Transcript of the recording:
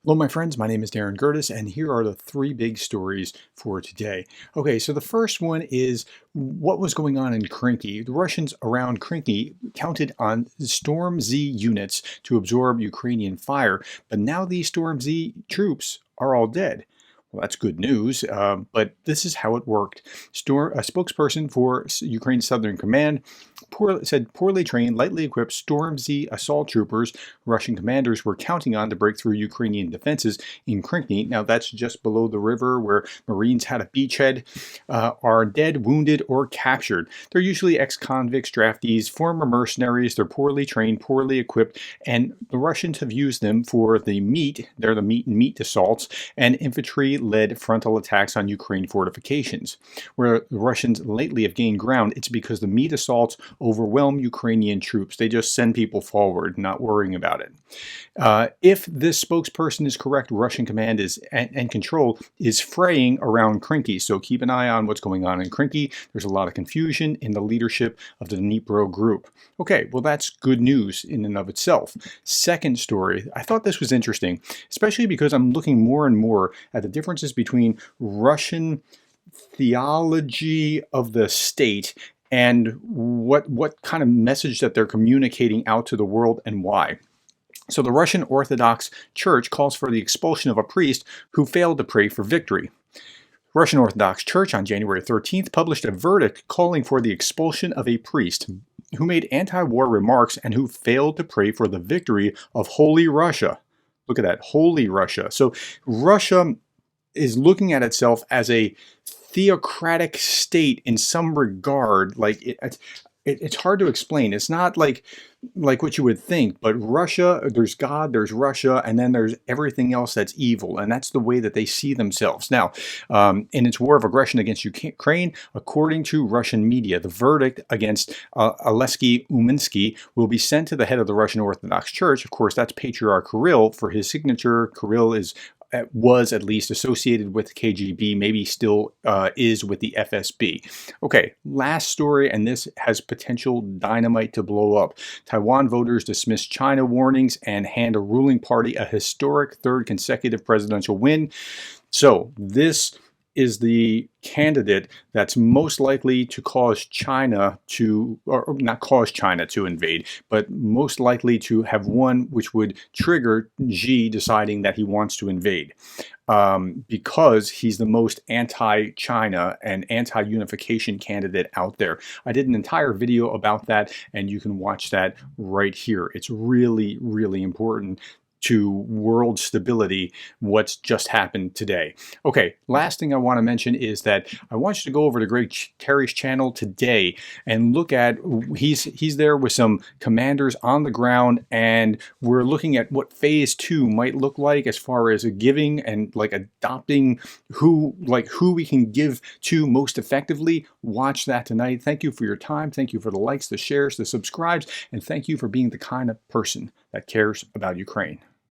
Hello, my friends. My name is Darren Gerdes, and here are the three big stories for today. Okay, so the first one is what was going on in Krinky. The Russians around Krinky counted on Storm Z units to absorb Ukrainian fire, but now these Storm Z troops are all dead. Well, that's good news, but this is how it worked. A spokesperson for Ukraine's Southern Command said poorly trained, lightly equipped Storm Z assault troopers Russian commanders were counting on to break through Ukrainian defenses in Krinky. Now, that's just below the river where Marines had a beachhead, are dead, wounded, or captured. They're usually ex-convicts, draftees, former mercenaries. They're poorly trained, poorly equipped, and the Russians have used them for the meat. They're the meat and meat assaults and infantry-led frontal attacks on Ukraine fortifications. Where the Russians lately have gained ground, it's because the meat assaults overwhelm Ukrainian troops. They just send people forward, not worrying about it. If this spokesperson is correct, Russian command and control is fraying around Krinky. So keep an eye on what's going on in Krinky. There's a lot of confusion in the leadership of the Dnipro group. Okay, well, that's good news in and of itself. Second story, I thought this was interesting, especially because I'm looking more and more at the differences between Russian theology of the state and what kind of message that they're communicating out to the world and why. So the Russian Orthodox Church calls for the expulsion of a priest who failed to pray for victory. Russian Orthodox Church on January 13th published a verdict calling for the expulsion of a priest who made anti-war remarks and who failed to pray for the victory of Holy Russia. Look at that, Holy Russia. So Russia is looking at itself as a theocratic state in some regard. Like it's hard to explain. It's not like what you would think, but Russia, there's God, there's Russia, and then there's everything else that's evil, and that's the way that they see themselves. Now, in its war of aggression against Ukraine, according to Russian media, the verdict against Alexei Uminsky will be sent to the head of the Russian Orthodox Church. Of course, that's Patriarch Kirill for his signature. Kirill was at least associated with KGB, maybe still is with the FSB. Okay, last story, and this has potential dynamite to blow up. Taiwan voters dismiss China warnings and hand a ruling party a historic third consecutive presidential win. So this is the candidate that's most likely to cause China to, or not cause China to invade, but most likely to have won, which would trigger Xi deciding that he wants to invade. Because he's the most anti-China and anti-unification candidate out there. I did an entire video about that, and you can watch that right here. It's really, really important to world stability, what's just happened today. Okay, last thing I want to mention is that I want you to go over to Greg Terry's channel today and look at, he's there with some commanders on the ground, and we're looking at what phase 2 might look like as far as giving and like adopting who we can give to most effectively. Watch that tonight. Thank you for your time. Thank you for the likes, the shares, the subscribes, and thank you for being the kind of person that cares about Ukraine.